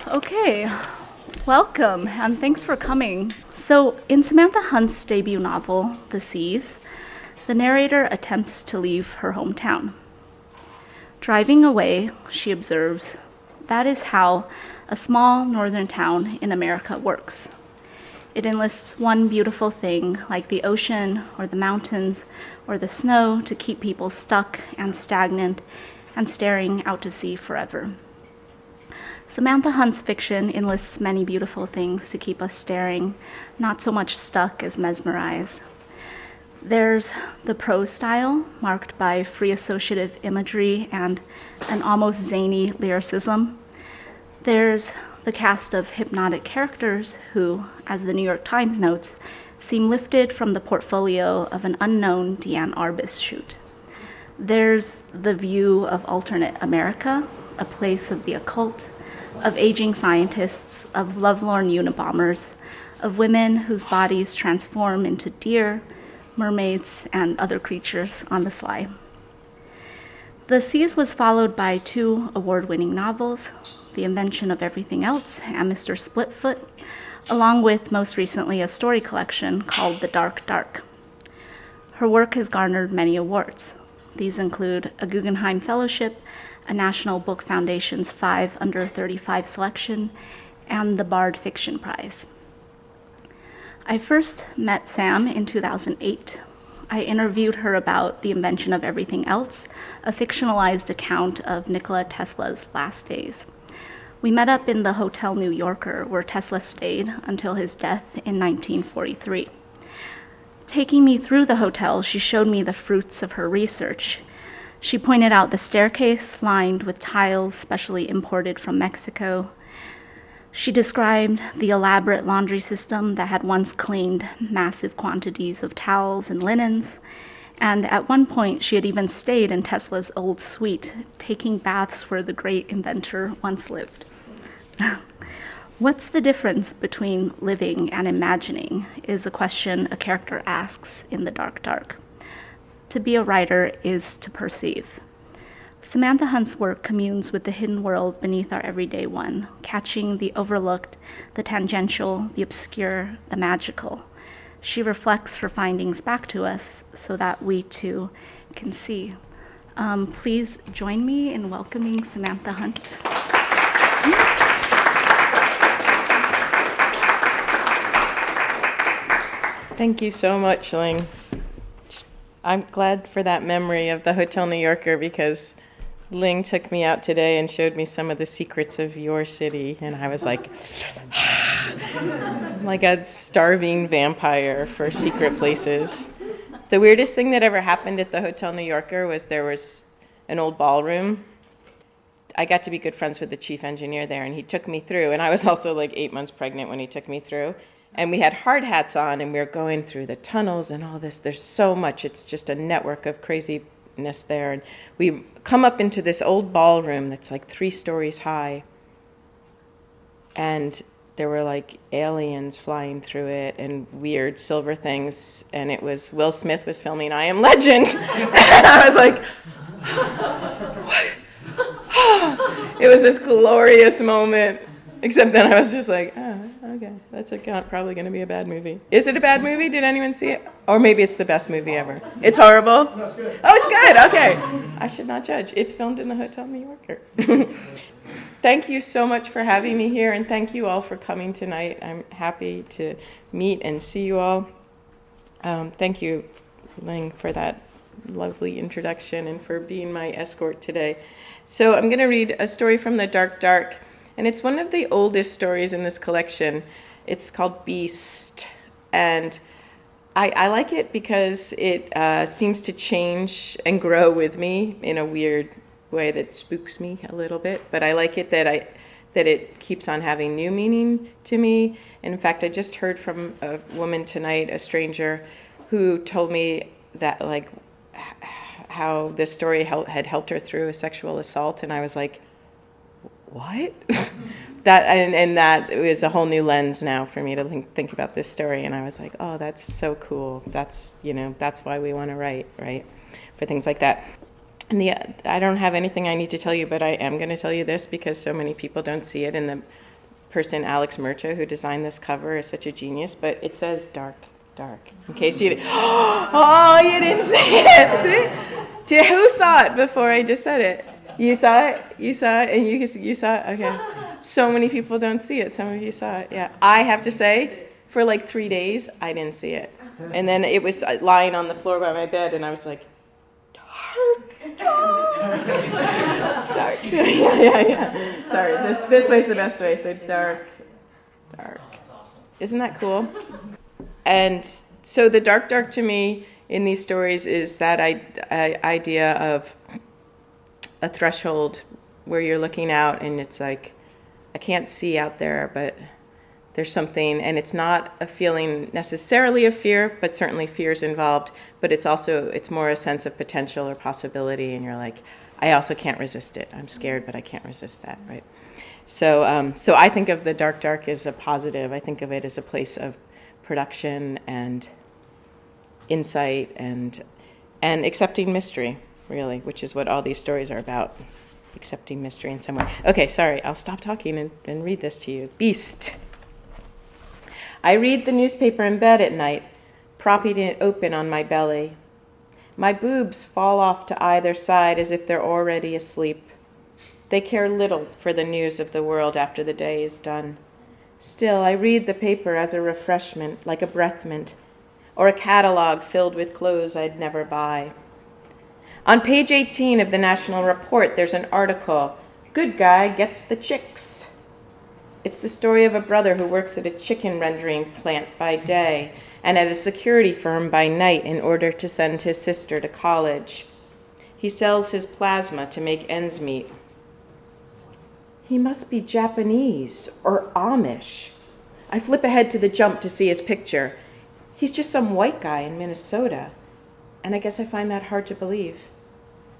Okay, welcome and thanks for coming. So, in Samantha Hunt's debut novel, The Seas, the narrator attempts to leave her hometown. Driving away, she observes, that is how a small northern town in America works. It enlists one beautiful thing, like the ocean or the mountains or the snow, to keep people stuck and stagnant and staring out to sea forever. Samantha Hunt's fiction enlists many beautiful things to keep us staring, not so much stuck as mesmerized. There's the prose style, marked by free associative imagery and an almost zany lyricism. There's the cast of hypnotic characters who, as the New York Times notes, seem lifted from the portfolio of an unknown Deanne Arbus shoot. There's the view of alternate America, a place of the occult, of aging scientists, of lovelorn Unabombers, of women whose bodies transform into deer, mermaids, and other creatures on the sly. The Seas was followed by 2 award-winning novels, The Invention of Everything Else and Mr. Splitfoot, along with most recently a story collection called The Dark Dark. Her work has garnered many awards. These include a Guggenheim Fellowship, a National Book Foundation's 5 Under 35 selection, and the Bard Fiction Prize. I first met Sam in 2008. I interviewed her about The Invention of Everything Else, a fictionalized account of Nikola Tesla's last days. We met up in the Hotel New Yorker, where Tesla stayed until his death in 1943. Taking me through the hotel, she showed me the fruits of her research. She pointed out the staircase lined with tiles specially imported from Mexico. She described the elaborate laundry system that had once cleaned massive quantities of towels and linens. And at one point, she had even stayed in Tesla's old suite, taking baths where the great inventor once lived. What's the difference between living and imagining is a question a character asks in The Dark Dark. To be a writer is to perceive. Samantha Hunt's work communes with the hidden world beneath our everyday one, catching the overlooked, the tangential, the obscure, the magical. She reflects her findings back to us so that we too can see. Please join me in welcoming Samantha Hunt. Thank you so much, Ling. I'm glad for that memory of the Hotel New Yorker because Ling took me out today and showed me some of the secrets of your city, and I was like, like a starving vampire for secret places. The weirdest thing that ever happened at the Hotel New Yorker was there was an old ballroom. I got to be good friends with the chief engineer there, and he took me through, and I was also like 8 months pregnant when he took me through. And we had hard hats on, and we were going through the tunnels and all this. There's so much. It's just a network of craziness there. And we come up into this old ballroom that's like 3 stories high. And there were like aliens flying through it and weird silver things. And it was Will Smith was filming I Am Legend. And I was like, what? It was this glorious moment. Except then I was just like, oh, okay, that's probably going to be a bad movie. Is it a bad movie? Did anyone see it? Or maybe it's the best movie ever. It's horrible? No, it's good. Oh, it's good. Okay. I should not judge. It's filmed in the Hotel New Yorker. Thank you so much for having me here, and thank you all for coming tonight. I'm happy to meet and see you all. Thank you, Ling, for that lovely introduction and for being my escort today. So I'm going to read a story from The Dark Dark. And it's one of the oldest stories in this collection. It's called Beast. And I like it because it seems to change and grow with me in a weird way that spooks me a little bit. But I like it that it keeps on having new meaning to me. And in fact, I just heard from a woman tonight, a stranger, who told me that like how this story had helped her through a sexual assault. And I was like, what? That is a whole new lens now for me to think about this story. And I was like, oh, that's so cool. That's why we want to write, right? For things like that. And I don't have anything I need to tell you, but I am going to tell you this because so many people don't see it in the person, Alex Murcha, who designed this cover, is such a genius, but it says dark, dark. In case you didn't, oh, you didn't see it. See? Who saw it before I just said it? You saw it? You saw it? And you saw it? Okay. So many people don't see it. Some of you saw it. Yeah. I have to say, for like 3 days, I didn't see it. And then it was lying on the floor by my bed, and I was like, dark, dark. Dark. Yeah. Sorry, this way's the best way. So dark, dark. Isn't that cool? And so the dark, dark to me in these stories is that idea of a threshold where you're looking out and it's like, I can't see out there, but there's something, and it's not a feeling necessarily of fear, but certainly fear's involved, but it's more a sense of potential or possibility, and you're like, I also can't resist it. I'm scared, but I can't resist that, right? So I think of the dark, dark as a positive. I think of it as a place of production and insight and accepting mystery, really, which is what all these stories are about, accepting mystery in some way. Okay, sorry, I'll stop talking and read this to you. Beast. I read the newspaper in bed at night, propping it open on my belly. My boobs fall off to either side as if they're already asleep. They care little for the news of the world after the day is done. Still, I read the paper as a refreshment, like a breath mint, or a catalog filled with clothes I'd never buy. On page 18 of the National Report, there's an article, "Good Guy Gets the Chicks." It's the story of a brother who works at a chicken rendering plant by day and at a security firm by night in order to send his sister to college. He sells his plasma to make ends meet. He must be Japanese or Amish. I flip ahead to the jump to see his picture. He's just some white guy in Minnesota, and I guess I find that hard to believe.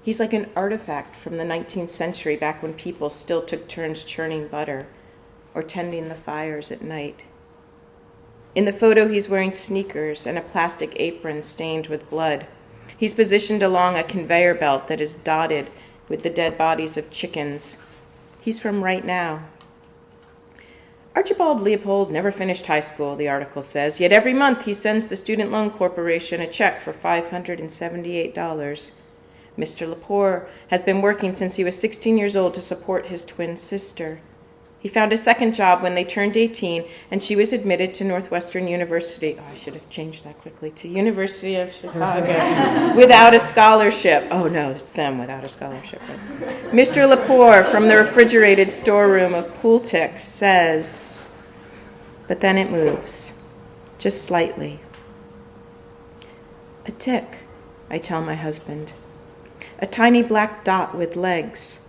He's like an artifact from the 19th century, back when people still took turns churning butter or tending the fires at night. In the photo, he's wearing sneakers and a plastic apron stained with blood. He's positioned along a conveyor belt that is dotted with the dead bodies of chickens. He's from right now. Archibald Leopold never finished high school, the article says, yet every month he sends the Student Loan Corporation a check for $578. Mr. Lepore has been working since he was 16 years old to support his twin sister. He found a second job when they turned 18, and she was admitted to Northwestern University. Oh, I should have changed that quickly. To University of Chicago without a scholarship. Oh, no, it's them without a scholarship. Right? Mr. Lepore from the refrigerated storeroom of Pool Ticks says, but then it moves, just slightly. A tick, I tell my husband. A tiny black dot with legs.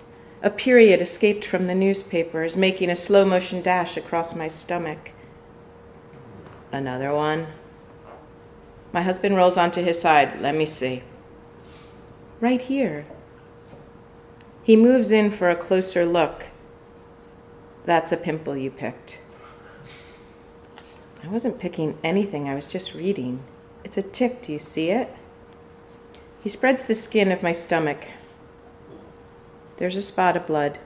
A period escaped from the newspapers, making a slow-motion dash across my stomach. Another one. My husband rolls onto his side. Let me see. Right here. He moves in for a closer look. That's a pimple you picked. I wasn't picking anything. I was just reading. It's a tick. Do you see it? He spreads the skin of my stomach. There's a spot of blood.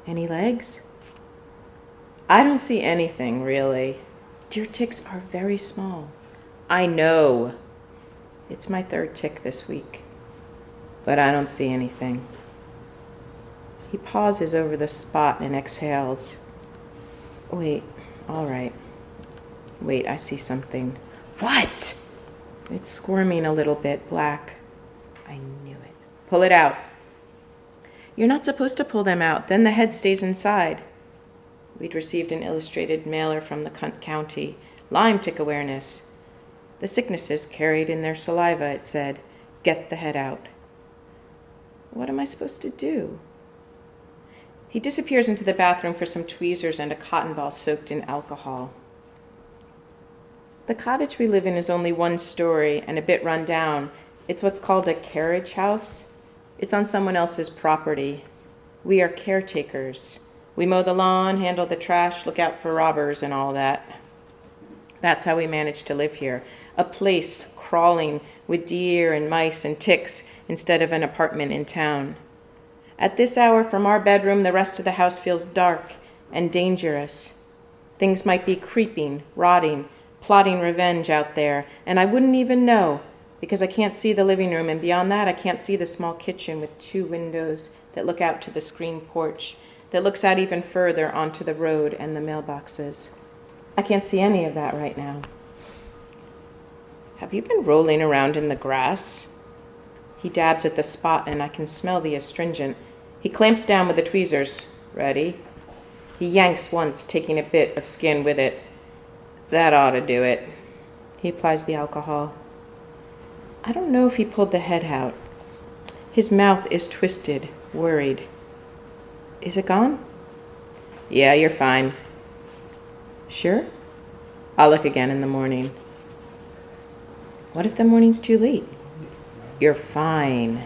Any legs? I don't see anything, really. Deer ticks are very small. I know. It's my third tick this week. But I don't see anything. He pauses over the spot and exhales. Wait, all right. Wait, I see something. What? It's squirming a little bit, black. I knew it. Pull it out. You're not supposed to pull them out. Then the head stays inside. We'd received an illustrated mailer from the county. Lyme tick awareness. The sicknesses carried in their saliva, it said. Get the head out. What am I supposed to do? He disappears into the bathroom for some tweezers and a cotton ball soaked in alcohol. The cottage we live in is only one story and a bit run down. It's what's called a carriage house. It's on someone else's property. We are caretakers. We mow the lawn, handle the trash, look out for robbers and all that. That's how we manage to live here. A place crawling with deer and mice and ticks instead of an apartment in town. At this hour from our bedroom, the rest of the house feels dark, and dangerous. Things might be creeping, rotting, plotting revenge out there, and I wouldn't even know because I can't see the living room, and beyond that I can't see the small kitchen with 2 windows that look out to the screen porch that looks out even further onto the road and the mailboxes. I can't see any of that right now. Have you been rolling around in the grass? He dabs at the spot and I can smell the astringent. He clamps down with the tweezers. Ready? He yanks once, taking a bit of skin with it. That ought to do it. He applies the alcohol. I don't know if he pulled the head out. His mouth is twisted, worried. Is it gone? Yeah, you're fine. Sure? I'll look again in the morning. What if the morning's too late? You're fine.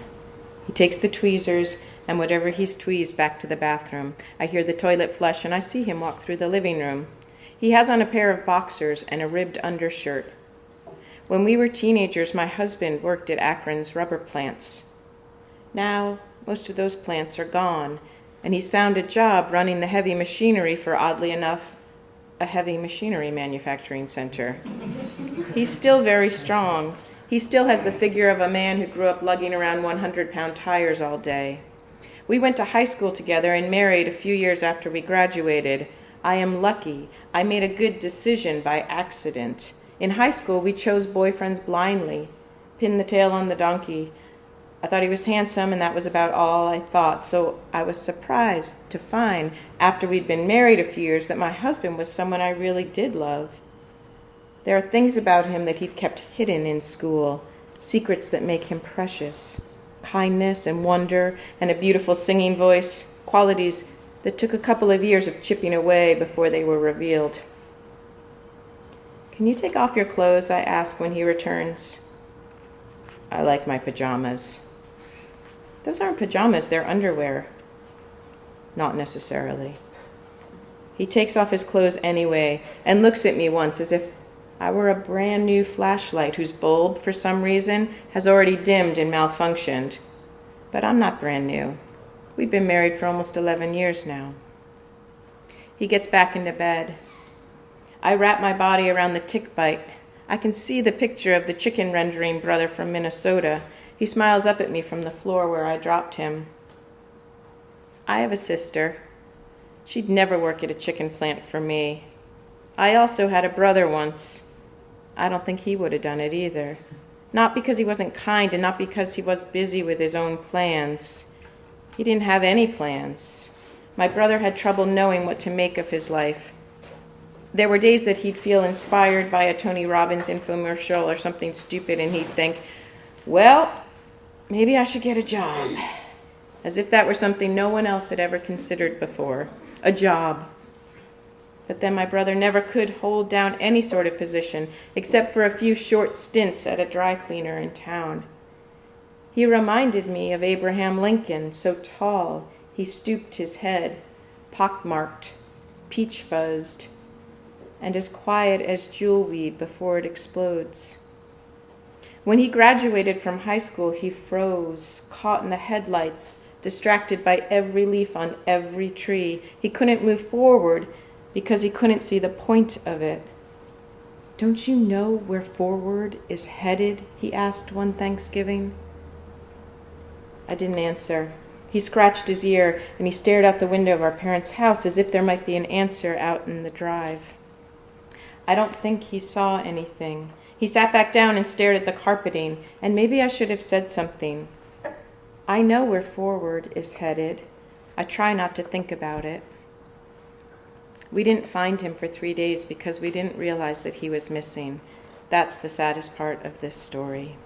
He takes the tweezers and whatever he's tweezed back to the bathroom. I hear the toilet flush and I see him walk through the living room. He has on a pair of boxers and a ribbed undershirt. When we were teenagers, my husband worked at Akron's rubber plants. Now, most of those plants are gone, and he's found a job running the heavy machinery for, oddly enough, a heavy machinery manufacturing center. He's still very strong. He still has the figure of a man who grew up lugging around 100-pound tires all day. We went to high school together and married a few years after we graduated. I am lucky. I made a good decision by accident. In high school, we chose boyfriends blindly, pinned the tail on the donkey. I thought he was handsome, and that was about all I thought. So I was surprised to find, after we'd been married a few years, that my husband was someone I really did love. There are things about him that he'd kept hidden in school, secrets that make him precious, kindness and wonder and a beautiful singing voice, qualities that took a couple of years of chipping away before they were revealed. Can you take off your clothes? I ask when he returns. I like my pajamas. Those aren't pajamas, they're underwear. Not necessarily. He takes off his clothes anyway and looks at me once as if I were a brand new flashlight whose bulb, for some reason, has already dimmed and malfunctioned. But I'm not brand new. We've been married for almost 11 years now. He gets back into bed. I wrap my body around the tick bite. I can see the picture of the chicken rendering brother from Minnesota. He smiles up at me from the floor where I dropped him. I have a sister. She'd never work at a chicken plant for me. I also had a brother once. I don't think he would have done it either. Not because he wasn't kind and not because he was busy with his own plans. He didn't have any plans. My brother had trouble knowing what to make of his life. There were days that he'd feel inspired by a Tony Robbins infomercial or something stupid, and he'd think, well, maybe I should get a job. As if that were something no one else had ever considered before. A job. But then my brother never could hold down any sort of position, except for a few short stints at a dry cleaner in town. He reminded me of Abraham Lincoln, so tall, he stooped his head, pockmarked, peach-fuzzed, and as quiet as jewelweed before it explodes. When he graduated from high school, he froze, caught in the headlights, distracted by every leaf on every tree. He couldn't move forward because he couldn't see the point of it. Don't you know where forward is headed? He asked one Thanksgiving. I didn't answer. He scratched his ear and he stared out the window of our parents' house as if there might be an answer out in the drive. I don't think he saw anything. He sat back down and stared at the carpeting, and maybe I should have said something. I know where forward is headed. I try not to think about it. We didn't find him for 3 days because we didn't realize that he was missing. That's the saddest part of this story.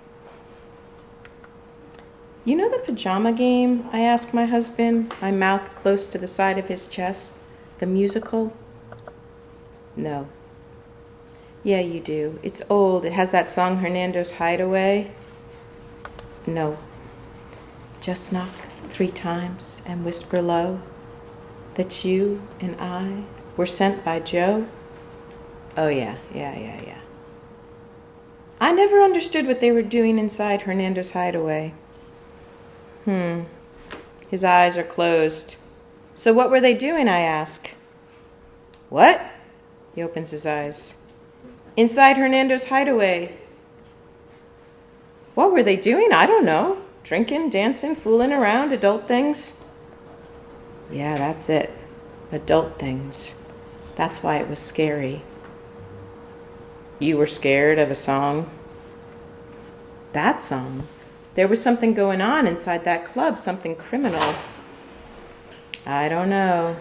You know the pajama game? I asked my husband, my mouth close to the side of his chest. The musical? No. Yeah, you do. It's old. It has that song, Hernando's Hideaway. No. Just knock 3 times and whisper low that you and I were sent by Joe. Oh, yeah. I never understood what they were doing inside Hernando's Hideaway. His eyes are closed. So what were they doing, I ask? What? He opens his eyes. Inside Hernando's hideaway. What were they doing? I don't know. Drinking, dancing, fooling around, adult things. Yeah, that's it. Adult things. That's why it was scary. You were scared of a song? That song? There was something going on inside that club, something criminal. I don't know.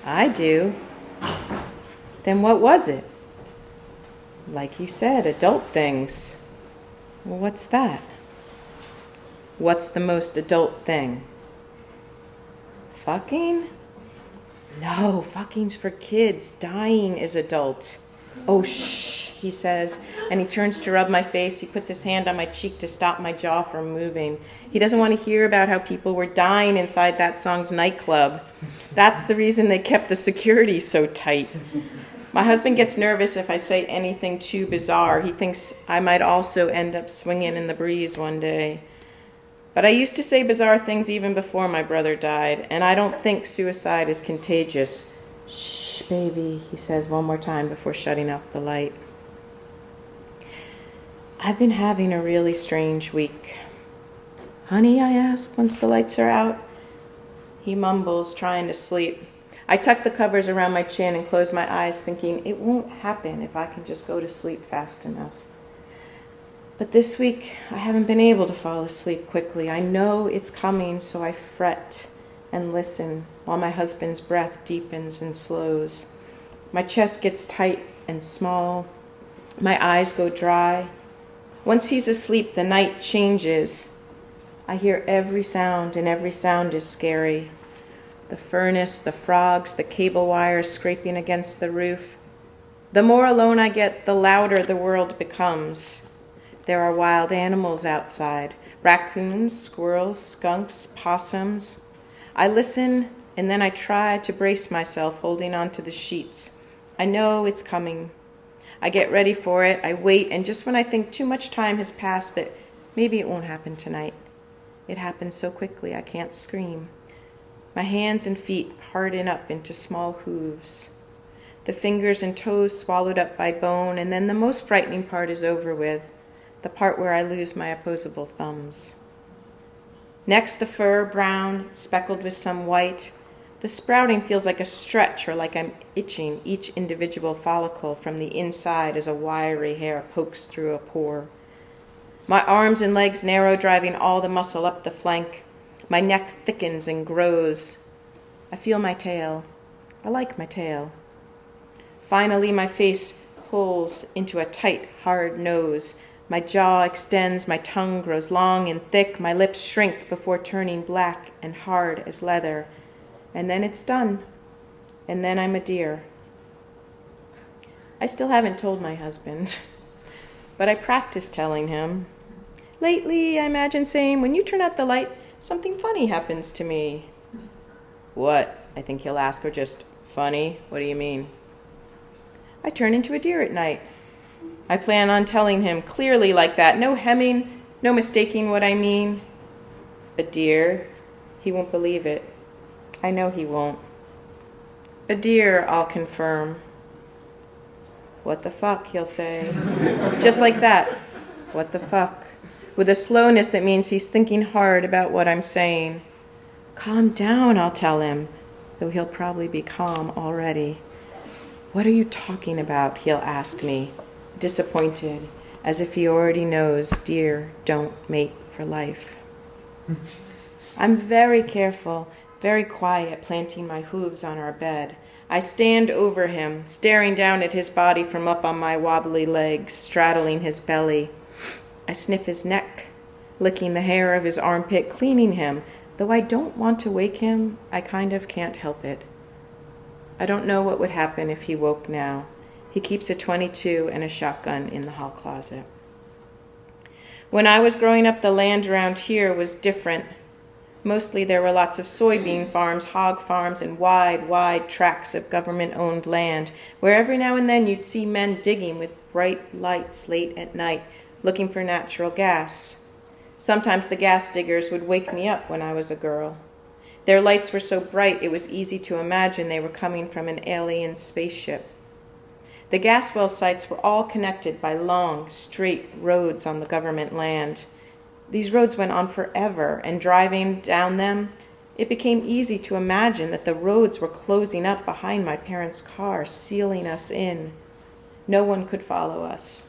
I do. Then what was it? Like you said, adult things. Well, what's that? What's the most adult thing? Fucking? No, fucking's for kids. Dying is adult. Oh, shh, he says, and he turns to rub my face. He puts his hand on my cheek to stop my jaw from moving. He doesn't want to hear about how people were dying inside that song's nightclub. That's the reason they kept the security so tight. My husband gets nervous if I say anything too bizarre. He thinks I might also end up swinging in the breeze one day. But I used to say bizarre things even before my brother died, and I don't think suicide is contagious. Shh, baby, he says one more time before shutting off the light. I've been having a really strange week. Honey, I ask once the lights are out. He mumbles, trying to sleep. I tuck the covers around my chin and close my eyes, thinking it won't happen if I can just go to sleep fast enough. But this week, I haven't been able to fall asleep quickly. I know it's coming, so I fret and listen while my husband's breath deepens and slows. My chest gets tight and small. My eyes go dry. Once he's asleep, the night changes. I hear every sound, and every sound is scary. The furnace, the frogs, the cable wires scraping against the roof. The more alone I get, the louder the world becomes. There are wild animals outside, raccoons, squirrels, skunks, possums. I listen, and then I try to brace myself, holding onto the sheets. I know it's coming. I get ready for it, I wait, and just when I think too much time has passed that maybe it won't happen tonight, it happens so quickly I can't scream. My hands and feet harden up into small hooves. The fingers and toes swallowed up by bone, and then the most frightening part is over with, the part where I lose my opposable thumbs. Next, the fur, brown, speckled with some white. The sprouting feels like a stretch or like I'm itching each individual follicle from the inside as a wiry hair pokes through a pore. My arms and legs narrow, driving all the muscle up the flank. My neck thickens and grows. I feel my tail. I like my tail. Finally, my face pulls into a tight, hard nose. My jaw extends, my tongue grows long and thick, my lips shrink before turning black and hard as leather. And then it's done. And then I'm a deer. I still haven't told my husband, but I practice telling him. Lately, I imagine saying, when you turn out the light, something funny happens to me. What? I think he'll ask, or just, funny? What do you mean? I turn into a deer at night. I plan on telling him clearly like that. No hemming, no mistaking what I mean. A deer? He won't believe it. I know he won't. A deer, I'll confirm. What the fuck, he'll say. Just like that. What the fuck? With a slowness that means he's thinking hard about what I'm saying. Calm down, I'll tell him, though he'll probably be calm already. What are you talking about, he'll ask me, disappointed, as if he already knows deer don't mate for life. I'm very careful, very quiet, planting my hooves on our bed. I stand over him, staring down at his body from up on my wobbly legs, straddling his belly. I sniff his neck, licking the hair of his armpit, cleaning him. Though I don't want to wake him, I kind of can't help it. I don't know what would happen if he woke now. He keeps a .22 and a shotgun in the hall closet. When I was growing up, the land around here was different. Mostly there were lots of soybean farms, hog farms, and wide tracts of government-owned land, where every now and then you'd see men digging with bright lights late at night, looking for natural gas. Sometimes the gas diggers would wake me up when I was a girl. Their lights were so bright it was easy to imagine they were coming from an alien spaceship. The gas well sites were all connected by long, straight roads on the government land. These roads went on forever, and driving down them, it became easy to imagine that the roads were closing up behind my parents' car, sealing us in. No one could follow us.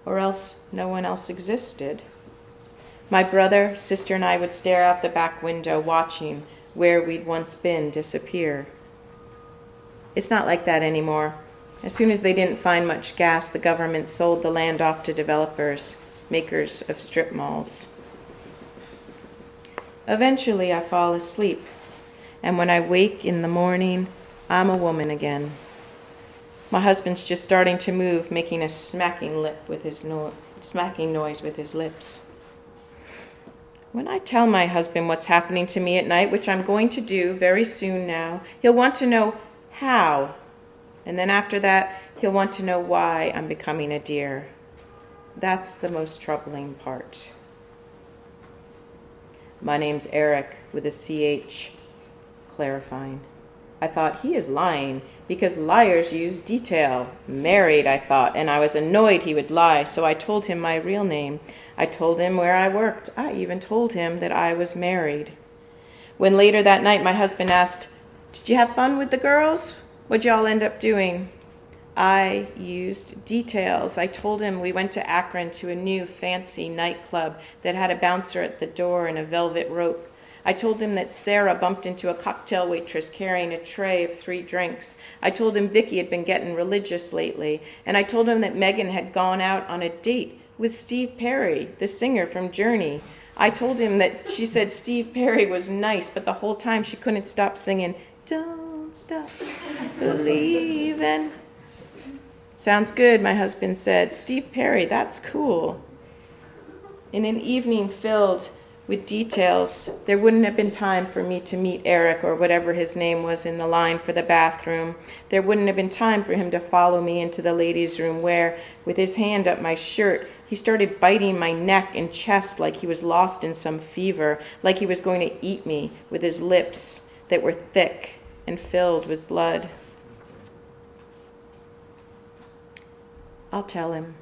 Or else no one else existed. My brother, sister, and I would stare out the back window, watching where we'd once been disappear. It's not like that anymore. As soon as they didn't find much gas, the government sold the land off to developers, makers of strip malls. Eventually, I fall asleep, and when I wake in the morning, I'm a woman again. My husband's just starting to move, making a smacking noise with his lips. When I tell my husband what's happening to me at night, which I'm going to do very soon now, he'll want to know how. And then after that, he'll want to know why I'm becoming a deer. That's the most troubling part. My name's Eric, with a CH, clarifying. I thought he is lying, because liars use detail. Married, I thought, and I was annoyed he would lie, so I told him my real name. I told him where I worked. I even told him that I was married. When later that night my husband asked, "Did you have fun with the girls? What'd y'all end up doing?" I used details. I told him we went to Akron to a new fancy nightclub that had a bouncer at the door and a velvet rope. I told him that Sarah bumped into a cocktail waitress carrying a tray of 3 drinks. I told him Vicky had been getting religious lately. And I told him that Megan had gone out on a date with Steve Perry, the singer from Journey. I told him that she said Steve Perry was nice, but the whole time she couldn't stop singing, "Don't Stop Believin'." "Sounds good," my husband said. "Steve Perry, that's cool." In an evening filled with details, there wouldn't have been time for me to meet Eric or whatever his name was in the line for the bathroom. There wouldn't have been time for him to follow me into the ladies' room where, with his hand up my shirt, he started biting my neck and chest like he was lost in some fever, like he was going to eat me with his lips that were thick and filled with blood. I'll tell him.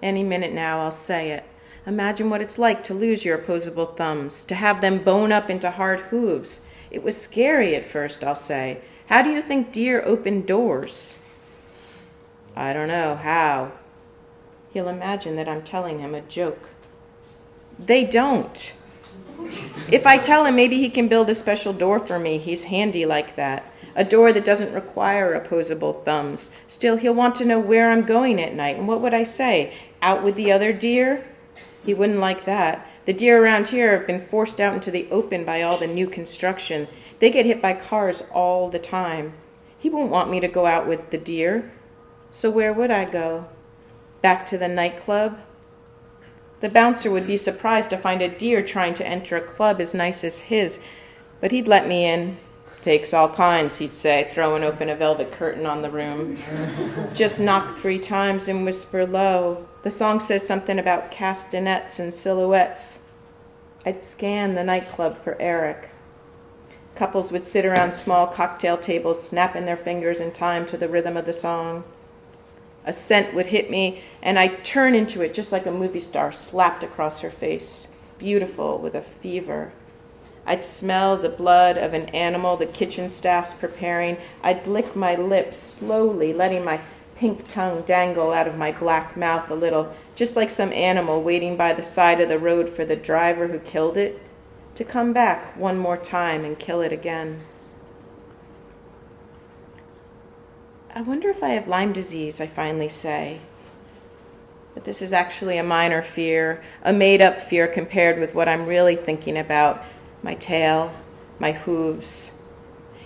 Any minute now, I'll say it. Imagine what it's like to lose your opposable thumbs, to have them bone up into hard hooves. It was scary at first, I'll say. How do you think deer open doors? I don't know how. He'll imagine that I'm telling him a joke. They don't. If I tell him, maybe he can build a special door for me. He's handy like that. A door that doesn't require opposable thumbs. Still, he'll want to know where I'm going at night. And what would I say? Out with the other deer? He wouldn't like that. The deer around here have been forced out into the open by all the new construction. They get hit by cars all the time. He won't want me to go out with the deer. So where would I go? Back to the nightclub? The bouncer would be surprised to find a deer trying to enter a club as nice as his, but he'd let me in. "Takes all kinds," he'd say, throwing open a velvet curtain on the room. "Just knock 3 times and whisper low. The song says something about castanets and silhouettes." I'd scan the nightclub for Eric. Couples would sit around small cocktail tables, snapping their fingers in time to the rhythm of the song. A scent would hit me, and I'd turn into it just like a movie star slapped across her face, beautiful with a fever. I'd smell the blood of an animal the kitchen staff's preparing. I'd lick my lips slowly, letting my pink tongue dangle out of my black mouth a little, just like some animal waiting by the side of the road for the driver who killed it to come back one more time and kill it again. I wonder if I have Lyme disease, I finally say. But this is actually a minor fear, a made-up fear compared with what I'm really thinking about. My tail, my hooves.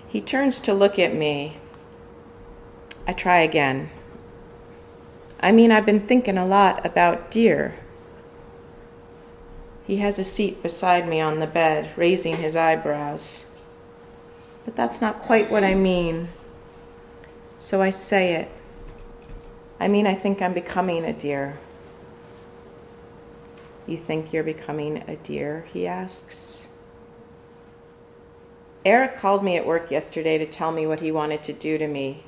He turns to look at me. I try again. I've been thinking a lot about deer. He has a seat beside me on the bed, raising his eyebrows. But that's not quite what I mean. So I say it. I think I'm becoming a deer. You think you're becoming a deer? He asks. Eric called me at work yesterday to tell me what he wanted to do to me.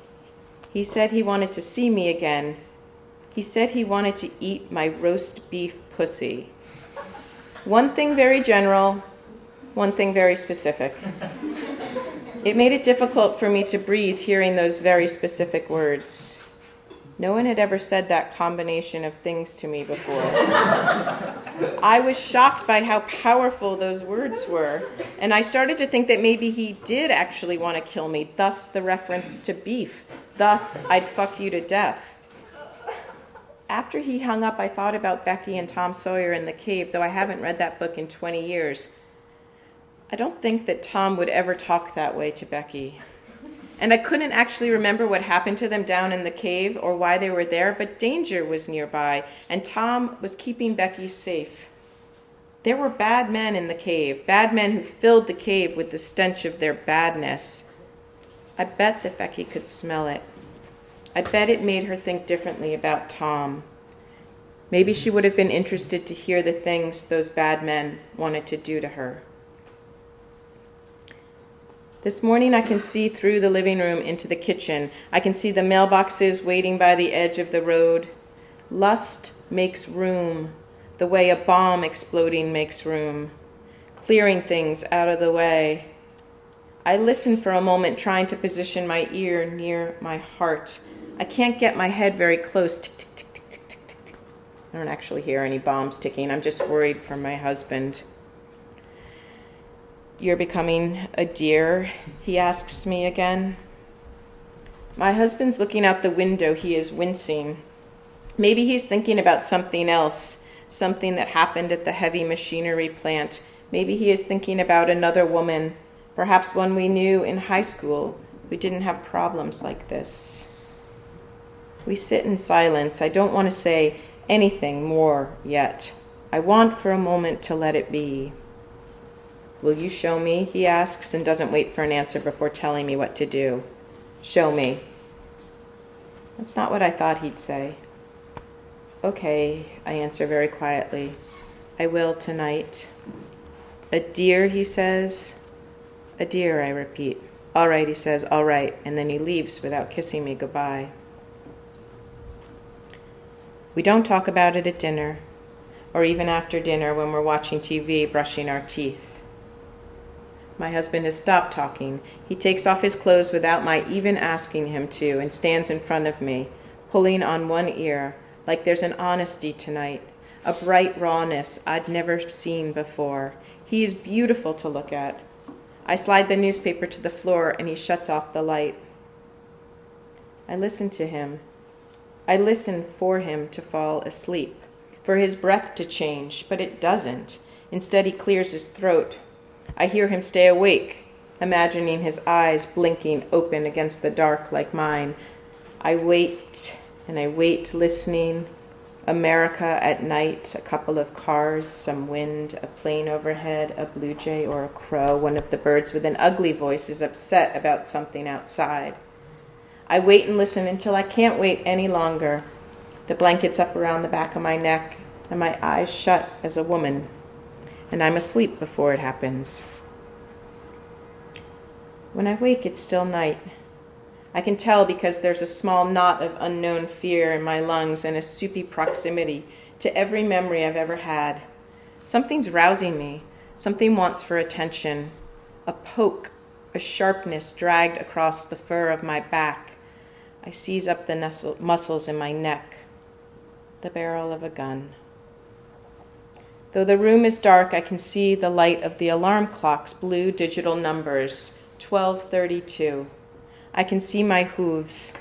He said he wanted to see me again. He said he wanted to eat my roast beef pussy. One thing very general, one thing very specific. It made it difficult for me to breathe hearing those very specific words. No one had ever said that combination of things to me before. I was shocked by how powerful those words were, and I started to think that maybe he did actually want to kill me, thus the reference to beef, thus I'd fuck you to death. After he hung up, I thought about Becky and Tom Sawyer in the Cave, though I haven't read that book in 20 years. I don't think that Tom would ever talk that way to Becky. And I couldn't actually remember what happened to them down in the cave or why they were there, but danger was nearby, and Tom was keeping Becky safe. There were bad men in the cave, bad men who filled the cave with the stench of their badness. I bet that Becky could smell it. I bet it made her think differently about Tom. Maybe she would have been interested to hear the things those bad men wanted to do to her. This morning I can see through the living room into the kitchen. I can see the mailboxes waiting by the edge of the road. Lust makes room, the way a bomb exploding makes room, clearing things out of the way. I listen for a moment, trying to position my ear near my heart. I can't get my head very close. Tick, tick, tick, tick, tick, tick, tick. I don't actually hear any bombs ticking. I'm just worried for my husband. You're becoming a deer, he asks me again. My husband's looking out the window. He is wincing. Maybe he's thinking about something else, something that happened at the heavy machinery plant. Maybe he is thinking about another woman, perhaps one we knew in high school who didn't have problems like this. We sit in silence. I don't want to say anything more yet. I want for a moment to let it be. Will you show me? He asks and doesn't wait for an answer before telling me what to do. Show me. That's not what I thought he'd say. Okay, I answer very quietly. I will tonight. A deer, he says. A deer, I repeat. All right, he says, all right, and then he leaves without kissing me goodbye. We don't talk about it at dinner, or even after dinner when we're watching TV, brushing our teeth. My husband has stopped talking. He takes off his clothes without my even asking him to and stands in front of me, pulling on one ear, like there's an honesty tonight, a bright rawness I'd never seen before. He is beautiful to look at. I slide the newspaper to the floor and he shuts off the light. I listen to him. I listen for him to fall asleep, for his breath to change, but it doesn't. Instead, he clears his throat. I hear him stay awake, imagining his eyes blinking open against the dark like mine. I wait, and I wait, listening. America at night, a couple of cars, some wind, a plane overhead, a blue jay or a crow. One of the birds with an ugly voice is upset about something outside. I wait and listen until I can't wait any longer. The blanket's up around the back of my neck, and my eyes shut as a woman, and I'm asleep before it happens. When I wake, it's still night. I can tell because there's a small knot of unknown fear in my lungs and a soupy proximity to every memory I've ever had. Something's rousing me. Something wants for attention. A poke, a sharpness dragged across the fur of my back. I seize up the muscles in my neck. The barrel of a gun. Though the room is dark, I can see the light of the alarm clock's blue digital numbers, 12:32. I can see my hooves.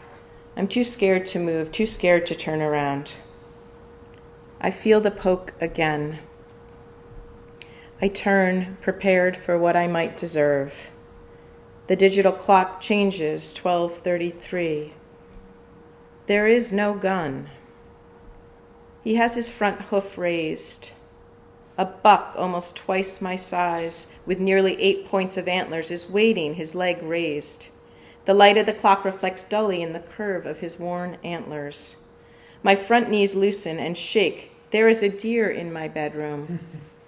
I'm too scared to move, too scared to turn around. I feel the poke again. I turn, prepared for what I might deserve. The digital clock changes, 12:33. There is no gun. He has his front hoof raised. A buck almost twice my size, with nearly 8 points of antlers, is waiting, his leg raised. The light of the clock reflects dully in the curve of his worn antlers. My front knees loosen and shake. There is a deer in my bedroom.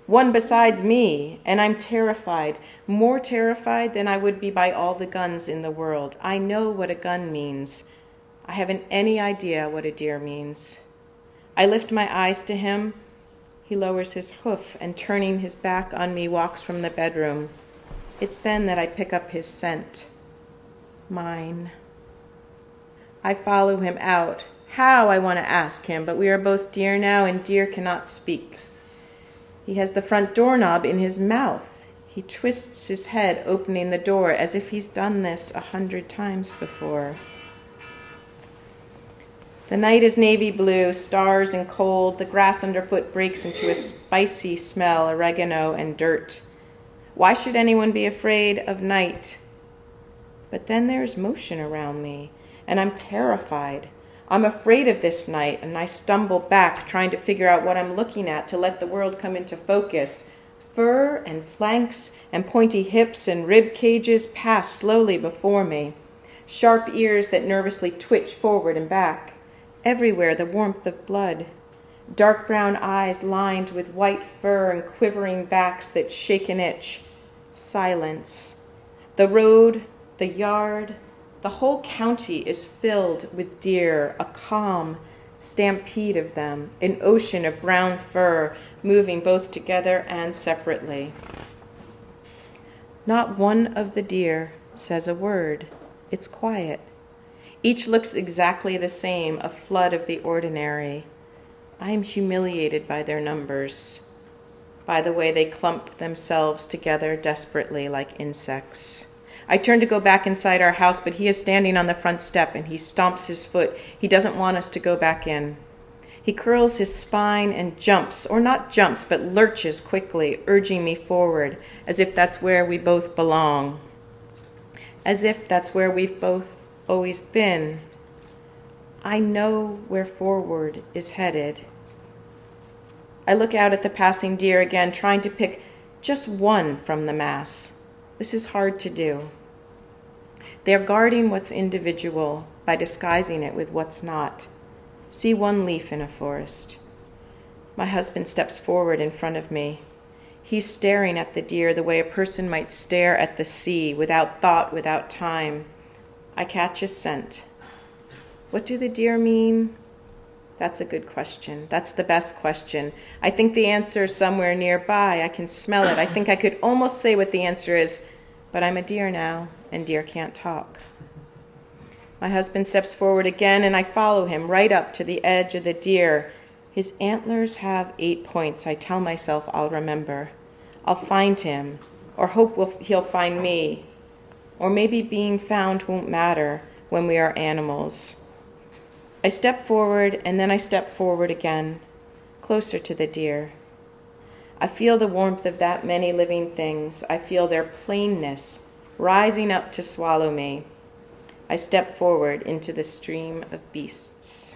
one besides me, and I'm terrified, more terrified than I would be by all the guns in the world. I know what a gun means. I haven't any idea what a deer means. I lift my eyes to him. He lowers his hoof and, turning his back on me, walks from the bedroom. It's then that I pick up his scent. Mine. I follow him out. How, I want to ask him, but we are both deer now, and deer cannot speak. He has the front doorknob in his mouth. He twists his head, opening the door, as if he's done this 100 times before. The night is navy blue, stars and cold. The grass underfoot breaks into a spicy smell, oregano and dirt. Why should anyone be afraid of night? But then there's motion around me, and I'm terrified. I'm afraid of this night, and I stumble back, trying to figure out what I'm looking at to let the world come into focus. Fur and flanks and pointy hips and rib cages pass slowly before me. Sharp ears that nervously twitch forward and back. Everywhere the warmth of blood. Dark brown eyes lined with white fur and quivering backs that shake and itch. Silence. The road, the yard, the whole county is filled with deer, a calm stampede of them, an ocean of brown fur moving both together and separately. Not one of the deer says a word. It's quiet. Each looks exactly the same, a flood of the ordinary. I am humiliated by their numbers, by the way they clump themselves together desperately like insects. I turn to go back inside our house, but he is standing on the front step and he stomps his foot. He doesn't want us to go back in. He curls his spine and jumps, or not jumps, but lurches quickly, urging me forward, as if that's where we both belong. As if that's where we've both always been. I know where forward is headed. I look out at the passing deer again, trying to pick just one from the mass. This is hard to do. They are guarding what's individual by disguising it with what's not. See one leaf in a forest. My husband steps forward in front of me. He's staring at the deer the way a person might stare at the sea, without thought, without time. I catch his scent. What do the deer mean? That's a good question. That's the best question. I think the answer is somewhere nearby. I can smell it. I think I could almost say what the answer is, but I'm a deer now, and deer can't talk. My husband steps forward again, and I follow him right up to the edge of the deer. His antlers have 8 points. I tell myself I'll remember. I'll find him, or hope he'll find me. Or maybe being found won't matter when we are animals. I step forward, and then I step forward again, closer to the deer. I feel the warmth of that many living things. I feel their plainness rising up to swallow me. I step forward into the stream of beasts.